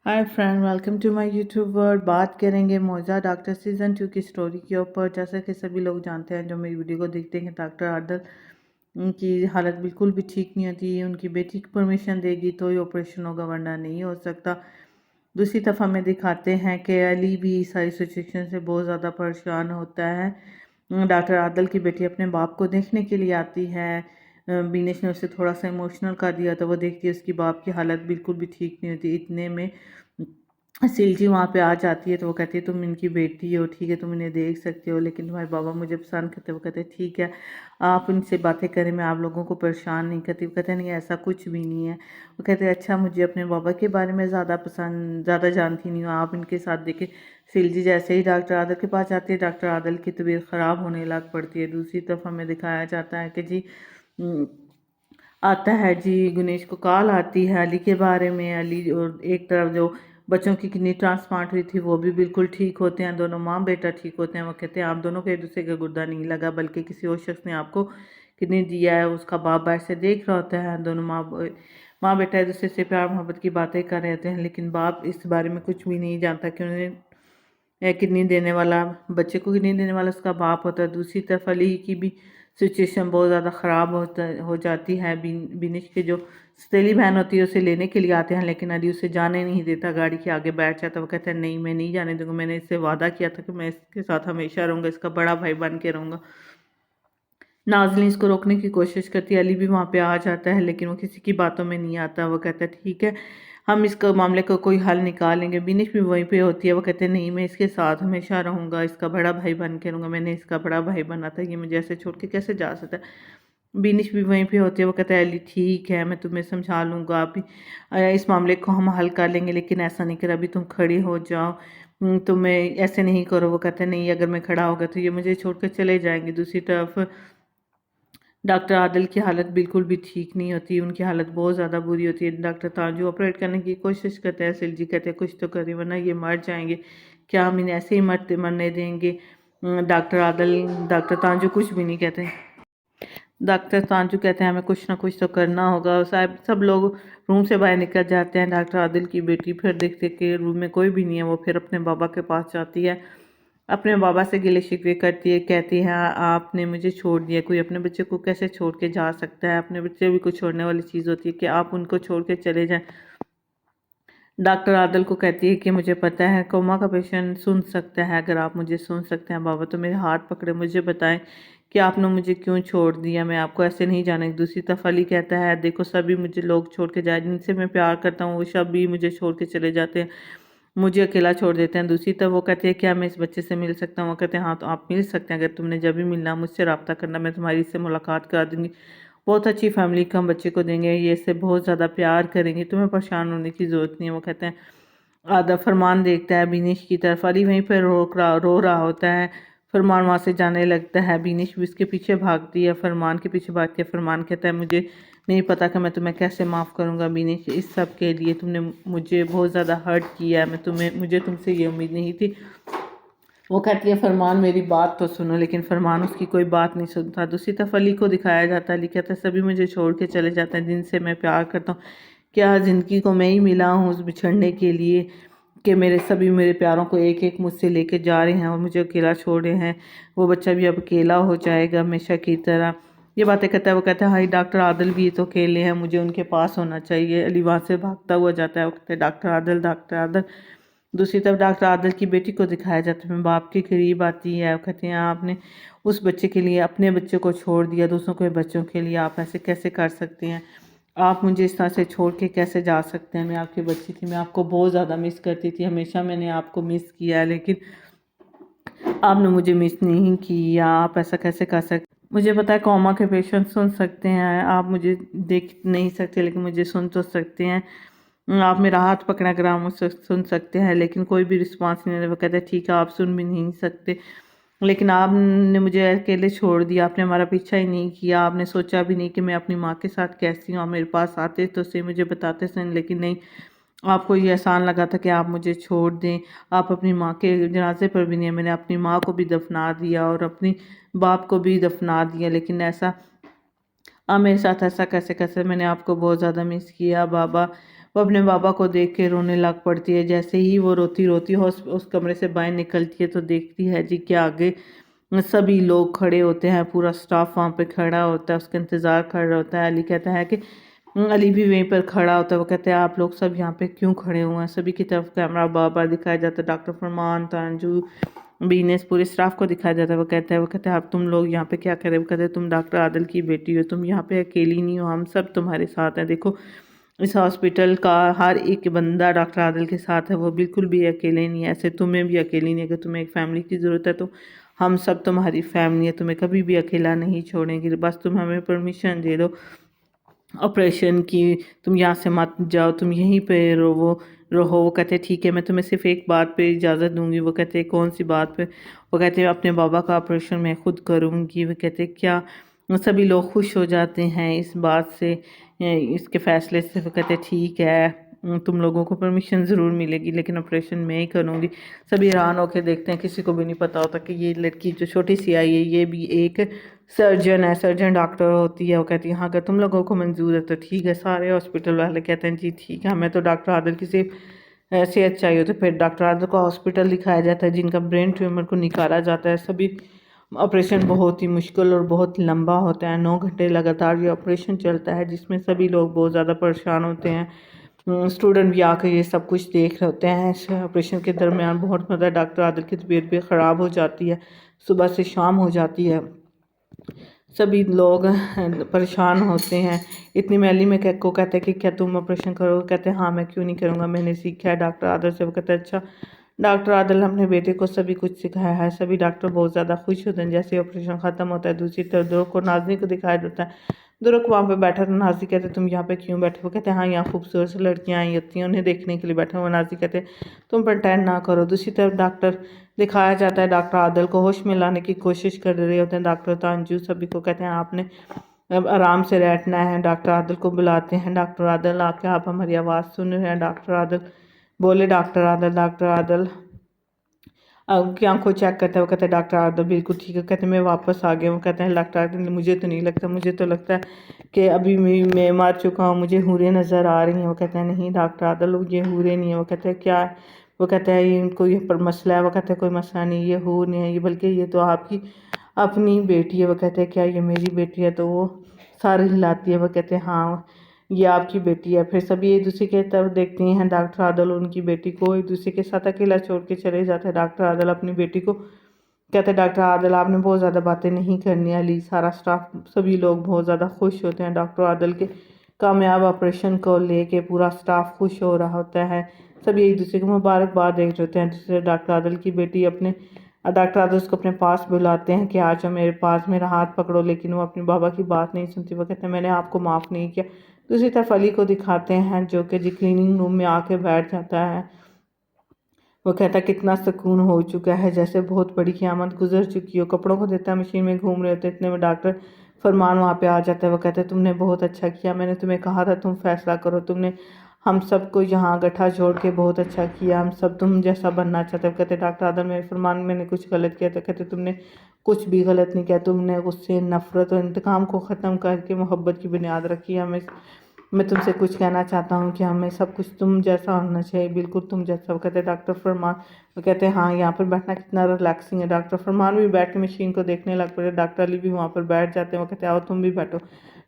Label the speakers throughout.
Speaker 1: Hi friend, welcome to my YouTube world. बात करेंगे मौजा डॉक्टर सीज़न 2 की स्टोरी के ऊपर। जैसा कि सभी लोग जानते हैं जो मेरी वीडियो को देखते हैं, डॉक्टर आदल उनकी हालत बिल्कुल भी ठीक नहीं होती। उनकी बेटी की परमिशन देगी तो ये ऑपरेशन होगा, वरना नहीं हो सकता। दूसरी तरफ हमें दिखाते हैं कि अली भी सारी सिचुएशन से बहुत ज़्यादा परेशान होता है। डॉक्टर आदल की बेटी अपने बाप को देखने के लिए आती है। बीनेश ने उसे थोड़ा सा इमोशनल कर दिया, तो वो देखती है उसकी बाप की हालत बिल्कुल भी ठीक नहीं होती। इतने में सिलजी वहाँ पे आ जाती है, तो वो कहती है तुम इनकी बेटी हो, ठीक है, तुम इन्हें देख सकते हो, लेकिन तुम्हारे बाबा मुझे पसंद करते। वो कहते हैं ठीक है, आप इनसे बातें करें, मैं आप लोगों को परेशान नहीं करती। वो कहते हैं नहीं, ऐसा कुछ भी नहीं है। वो कहते हैं अच्छा, मुझे अपने बाबा के बारे में ज़्यादा जानती नहीं हूँ, आप इनके साथ देखें। सिलजी जैसे ही डॉक्टर आदल के पास जाती है, डॉक्टर आदल की तबीयत ख़राब होने लग पड़ती है। दूसरी तरफ हमें दिखाया जाता है कि जी आता है जी, गणेश को कॉल आती है अली के बारे में। अली और एक तरफ जो बच्चों की किडनी ट्रांसप्लांट हुई थी वो भी बिल्कुल ठीक होते हैं, दोनों माँ बेटा ठीक होते हैं। वो कहते हैं आप दोनों को एक दूसरे का गुर्दा नहीं लगा, बल्कि किसी और शख्स ने आपको किडनी दिया है। उसका बाप बाहर से देख रहा होता है, दोनों माँ बेटा एक दूसरे से प्यार मोहब्बत की बातें कर रहे होते हैं, लेकिन बाप इस बारे में कुछ भी नहीं जानता कि उन्हें किडनी देने वाला, बच्चे को किडनी देने वाला उसका बाप होता है। दूसरी तरफ अली की भी सिचुएशन बहुत ज़्यादा ख़राब हो जाती है। बिनिश के जो सतीली बहन होती है उसे लेने के लिए आते हैं, लेकिन अली उसे जाने नहीं देता, गाड़ी के आगे बैठ जाता है। वो कहता है नहीं, मैं नहीं जाने दूंगा, मैंने इससे वादा किया था कि मैं इसके साथ हमेशा रहूँगा, इसका बड़ा भाई बन के रहूँगा। नाज़नीन इसको रोकने की कोशिश करती है, अली भी वहाँ पे आ जाता है, लेकिन वो किसी की बातों में नहीं आता। वो कहता है ठीक है, हम इसका मामले का कोई हल निकालेंगे। बिनिश भी वहीं पे होती है, वो कहते हैं नहीं, मैं इसके साथ हमेशा रहूँगा, इसका बड़ा भाई बन के रहूँगा, मैंने इसका बड़ा भाई बना था, ये मुझे ऐसे छोड़ के कैसे जा सकता है। बिनिश भी वहीं पे होती है, वो कहता है अली ठीक है, मैं तुम्हें समझा लूँगा, अभी इस मामले को हम हल कर लेंगे, लेकिन ऐसा नहीं कर, अभी तुम खड़ी हो जाओ, तुम्हें ऐसे नहीं करो। वो कहते हैं नहीं, अगर मैं खड़ा होगा तो ये मुझे छोड़ कर चले जाएंगे। दूसरी तरफ डॉक्टर आदिल की हालत बिल्कुल भी ठीक नहीं होती, उनकी हालत बहुत ज़्यादा बुरी होती है। डॉक्टर ताजू ऑपरेट करने की कोशिश करते हैं, सिलजी कहते हैं कुछ तो करें वरना ये मर जाएंगे, क्या हम इन्हें ऐसे ही मरने देंगे। डॉक्टर ताजू कुछ भी नहीं कहते। डॉक्टर तांजू कहते हैं हमें कुछ ना कुछ तो करना होगा। और साहब सब लोग रूम से बाहर निकल जाते हैं। डॉक्टर आदिल की बेटी फिर देखते कि रूम में कोई भी नहीं है, वो फिर अपने बाबा के पास जाती है, अपने बाबा से गिले शिकवे करती है, कहती है आपने मुझे छोड़ दिया, कोई अपने बच्चे को कैसे छोड़ के जा सकता है, अपने बच्चे भी कुछ छोड़ने वाली चीज़ होती है कि आप उनको छोड़ के चले जाएं। डॉक्टर आदल को कहती है कि मुझे पता है कोमा का पेशेंट सुन सकता है, अगर आप मुझे सुन सकते हैं बाबा तो मेरे हाथ पकड़े, मुझे बताएं कि आपने मुझे क्यों छोड़ दिया, मैं आपको ऐसे नहीं जाने। दूसरी तरफ अली कहता है देखो सभी मुझे लोग छोड़ के जाए, जिनसे मैं प्यार करता हूँ वो सब भी मुझे छोड़ के चले जाते हैं, मुझे अकेला छोड़ देते हैं। दूसरी तरफ वो कहती है क्या मैं इस बच्चे से मिल सकता हूँ। वो कहते हैं हाँ, तो आप मिल सकते हैं, अगर तुमने जब भी मिलना मुझसे रब्ता करना, मैं तुम्हारी इससे मुलाकात करा दूँगी, बहुत अच्छी फैमिली का हम बच्चे को देंगे, ये इससे बहुत ज़्यादा प्यार करेंगे, तुम्हें परेशान होने की ज़रूरत नहीं है। वो कहते हैं आधा फरमान देखता है बिनिश की तरफ, अली वहीं पर रो रहा होता है। फरमान वहाँ से जाने लगता है, बिनिश भी उसके पीछे भागती है, फरमान के पीछे भागती है। फरमान कहता है मुझे नहीं पता कि मैं तुम्हें कैसे माफ़ करूँगा बिनिश, इस सब के लिए तुमने मुझे बहुत ज़्यादा हर्ट किया है, मुझे तुमसे ये उम्मीद नहीं थी। वो कहती है फरमान मेरी बात तो सुनो, लेकिन फरमान उसकी कोई बात नहीं सुनता। दूसरी तरफ अली को दिखाया जाता है, अली कहता है सभी मुझे छोड़ के चले जाते हैं जिनसे मैं प्यार करता हूँ, क्या ज़िंदगी को मैं ही मिला हूँ उस बिछड़ने के लिए कि मेरे प्यारों को एक एक मुझसे लेके जा रहे हैं और मुझे अकेला छोड़ रहे हैं। वो बच्चा भी अब अकेला हो जाएगा हमेशा की तरह। ये बातें कहता है, वो कहता है हाई डॉक्टर आदिल भी तो अकेले हैं, मुझे उनके पास होना चाहिए। अली वहाँ से भागता हुआ जाता है, वो कहते हैं डॉक्टर आदिल, डॉक्टर आदिल। दूसरी तरफ डॉक्टर आदिल की बेटी को दिखाया जाता है, बाप के करीब आती है, वो कहते हैं आपने उस बच्चे के लिए अपने बच्चे को छोड़ दिया, दूसरों के बच्चों के लिए आप ऐसे कैसे कर सकते हैं, आप मुझे इस तरह से छोड़ के कैसे जा सकते हैं, मैं आपकी बच्ची थी, मैं आपको बहुत ज़्यादा मिस करती थी, हमेशा मैंने आपको मिस किया है, लेकिन आपने मुझे मिस नहीं किया, आप ऐसा कैसे कर सकते। मुझे पता है कोमा के पेशेंट सुन सकते हैं, आप मुझे देख नहीं सकते लेकिन मुझे सुन तो सकते हैं, आप मेरा हाथ पकड़ा कर आप मुझसे सुन सकते हैं, लेकिन कोई भी रिस्पांस नहीं दे। वो कहते हैं ठीक है आप सुन भी नहीं सकते, लेकिन आपने मुझे अकेले छोड़ दिया, आपने हमारा पीछा ही नहीं किया, आपने सोचा भी नहीं कि मैं अपनी माँ के साथ कैसी हूँ, आप मेरे पास आते तो से मुझे बताते सन, लेकिन नहीं, आपको ये आसान लगा था कि आप मुझे छोड़ दें। आप अपनी माँ के जनाजे पर भी नहीं, मैंने अपनी माँ को भी दफना दिया और अपनी बाप को भी दफना दिया, लेकिन ऐसा आप मेरे साथ ऐसा कैसे कैसे, मैंने आपको बहुत ज़्यादा मिस किया बाबा, वो अपने बाबा को देख के रोने लग पड़ती है। जैसे ही वो रोती रोती उस कमरे से बाहर निकलती है तो देखती है जी कि आगे सभी लोग खड़े होते हैं, पूरा स्टाफ वहाँ पे खड़ा होता है, उसका इंतज़ार कर रहा होता है। अली कहता है कि अली भी वहीं पर खड़ा होता है। वो कहते हैं आप लोग सब यहाँ पे क्यों खड़े हुए हैं? सभी की तरफ कैमरा बार बार दिखाया जाता है, डॉक्टर फरमान, तांजू, बीनेस, पूरे स्टाफ को दिखाया जाता है। वो कहते हैं आप तुम लोग यहाँ पे क्या कर रहे हो? वो कहते हैं तुम डॉक्टर आदिल की बेटी हो, तुम यहाँ पे अकेली नहीं हो, हम सब तुम्हारे साथ हैं। देखो इस हॉस्पिटल का हर एक बंदा डॉक्टर आदिल के साथ है, वो बिल्कुल भी अकेले नहीं है। ऐसे तुम्हें भी अकेली नहीं है कि तुम्हें एक फैमिली की ज़रूरत है, तो हम सब तुम्हारी फैमिली है, तुम्हें कभी भी अकेला नहीं छोड़ेंगे। बस तुम हमें परमिशन दे दो ऑपरेशन की, तुम यहाँ से मत जाओ, तुम यहीं पे रहो। वो कहते हैं ठीक है, मैं तुम्हें सिर्फ एक बात पे इजाज़त दूंगी। वो कहते हैं कौन सी बात पे? वो कहते हैं अपने बाबा का ऑपरेशन मैं खुद करूँगी। वो कहते हैं क्या? सभी लोग खुश हो जाते हैं इस बात से, इसके फ़ैसले से। वो कहते हैं ठीक है, तुम लोगों को परमिशन ज़रूर मिलेगी, लेकिन ऑपरेशन मैं ही करूँगी। सभी हैरान होकर देखते हैं, किसी को भी नहीं पता होता कि ये लड़की जो छोटी सी आई है ये भी एक सर्जन है, सर्जन डॉक्टर होती है। वो कहती है हाँ अगर तुम लोगों को मंजूर है तो ठीक है। सारे हॉस्पिटल वाले कहते हैं जी ठीक है, हमें तो डॉक्टर आदिल की सिर्फ सेहत चाहिए। तो फिर डॉक्टर आदिल को हॉस्पिटल दिखाया जाता है जिनका ब्रेन ट्यूमर को निकाला जाता है। सभी ऑपरेशन बहुत ही मुश्किल और बहुत लंबा होता है, 9 घंटे लगातार ये ऑपरेशन चलता है, जिसमें सभी लोग बहुत ज़्यादा परेशान होते हैं। स्टूडेंट भी आकर ये सब कुछ देख रहे होते हैं। इस ऑपरेशन के दरमियान बहुत ज़्यादा डॉक्टर आदिल की तबीयत भी ख़राब हो जाती है, सुबह से शाम हो जाती है, सभी लोग परेशान होते हैं। इतनी मैली में को कहते हैं कि क्या तुम ऑपरेशन करोगे? कहते हैं हाँ मैं क्यों नहीं करूँगा, मैंने सीखा है डॉक्टर आदिल से। वो कहते हैं अच्छा डॉक्टर आदिल ने अपने बेटे को सभी कुछ सिखाया है। सभी डॉक्टर बहुत ज़्यादा खुश होते हैं। जैसे ऑपरेशन ख़त्म होता है दूसरी तरफ दुरुक को नाज़नी को दिखाया जाता है। दुरुक वहाँ पे बैठा था, नाज़ी कहते तुम यहाँ पे क्यों बैठे हो? कहते हैं हाँ यहाँ खूबसूरत सी लड़कियाँ आई होती हैं, उन्हें देखने के लिए बैठे हुए। नाज़ी कहते हैं तुम प्रटेंड ना करो। दूसरी तरफ डॉक्टर दिखाया जाता है, डॉक्टर आदिल को होश में लाने की कोशिश कर रहे होते हैं। डॉक्टर तांजू सभी को कहते हैं आपने अब आराम से बैठना है। डॉक्टर आदिल को बुलाते हैं, डॉक्टर आदिल आके आप हमारी आवाज़ सुन रहे हैं? डॉक्टर आदिल बोले डॉक्टर आदिल अब की आंखों चेक करता है। वो कहते हैं डॉक्टर आदिल बिल्कुल ठीक है। कहते हैं मैं वापस आ गया हूँ। कहते हैं डॉक्टर आदिल मुझे तो नहीं लगता, मुझे तो लगता है कि अभी मैं मर चुका हूँ, मुझे हूरें नज़र आ रही हैं। वो कहते हैं नहीं डॉक्टर आदिल ये हूरें नहीं है। वो कहते हैं क्या है? वो कहते हैं ये कोई पर मसला है? वो कहते हैं कोई मसला नहीं, ये हूर नहीं है, ये बल्कि ये तो आपकी अपनी बेटी है। वो कहते हैं क्या ये मेरी बेटी है? तो वो सर हिलाती है। वो कहते हैं हाँ ये आपकी बेटी है। फिर सभी एक दूसरे की तरफ देखती हैं। डॉक्टर आदिल उनकी बेटी को एक दूसरे के साथ अकेला छोड़ के चले जाते हैं। डॉक्टर आदिल अपनी बेटी को कहते हैं डॉक्टर आदिल आपने बहुत ज़्यादा बातें नहीं करनी। अली सारा स्टाफ सभी लोग बहुत ज़्यादा खुश होते हैं। डॉक्टर आदिल के कामयाब ऑपरेशन को लेके पूरा स्टाफ खुश हो रहा होता है। सभी एक दूसरे को मुबारकबाद देख रहे होते हैं। दूसरे डॉक्टर आदिल की बेटी अपने डॉक्टर आदिल उसको अपने पास बुलाते हैं कि आ जाओ मेरे पास, मेरा हाथ पकड़ो, लेकिन वो अपने बाबा की बात नहीं सुनती। वो कहते हैं मैंने आपको माफ़ नहीं किया। दूसरी तरफ अली को दिखाते हैं जो कि जी क्लीनिंग रूम में आके बैठ जाता है। वो कहता है कितना सुकून हो चुका है, जैसे बहुत बड़ी क़यामत गुजर चुकी हो। कपड़ों को देता है, मशीन में घूम रहे होते, इतने में डॉक्टर फरमान वहाँ पे आ जाता है। वो कहता है तुमने बहुत अच्छा किया, मैंने तुम्हें कहा था तुम फैसला करो, तुमने हम सबको यहाँ गठा जोड़ के बहुत अच्छा किया, हम सब तुम जैसा बनना चाहते हो। कहते डॉक्टर आदम मेरे फरमान मैंने कुछ गलत किया? तो कहते तुमने कुछ भी गलत नहीं किया, तुमने गुस्से, नफ़रत और इंतकाम को ख़त्म करके मोहब्बत की बुनियाद रखी है। मैं तुमसे कुछ कहना चाहता हूँ कि हमें सब कुछ तुम जैसा होना चाहिए, बिल्कुल तुम जैसा। वो कहते हैं डॉक्टर फरमान, वो कहते हैं हाँ यहाँ पर बैठना कितना रिलैक्सिंग है। डॉक्टर फरमान भी बैठ के मशीन को देखने लग पड़े। डॉक्टर अली भी वहाँ पर बैठ जाते हैं। वो कहते हैं आओ तुम भी बैठो।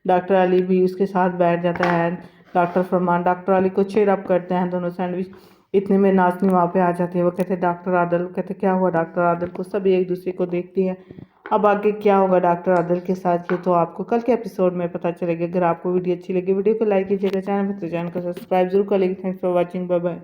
Speaker 1: डॉक्टर अली भी उसके साथ बैठ जाता है। डॉक्टर फरमान डॉक्टर अली को चेयर अप करते हैं, दोनों सैंडविच। इतने में नाज़नी वहाँ पे आ जाती है। वो कहते हैं डॉक्टर आदिल, कहते क्या हुआ डॉक्टर आदिल को? सभी एक दूसरे को देखती हैं। अब आगे क्या होगा डॉक्टर आदिल के साथ ये तो आपको कल के एपिसोड में पता चलेगा। अगर आपको वीडियो अच्छी लगी वीडियो को लाइक कीजिएगा, चैनल पर तो चैनल को सब्सक्राइब जरूर कर लीजिए। Thanks for watching, bye bye.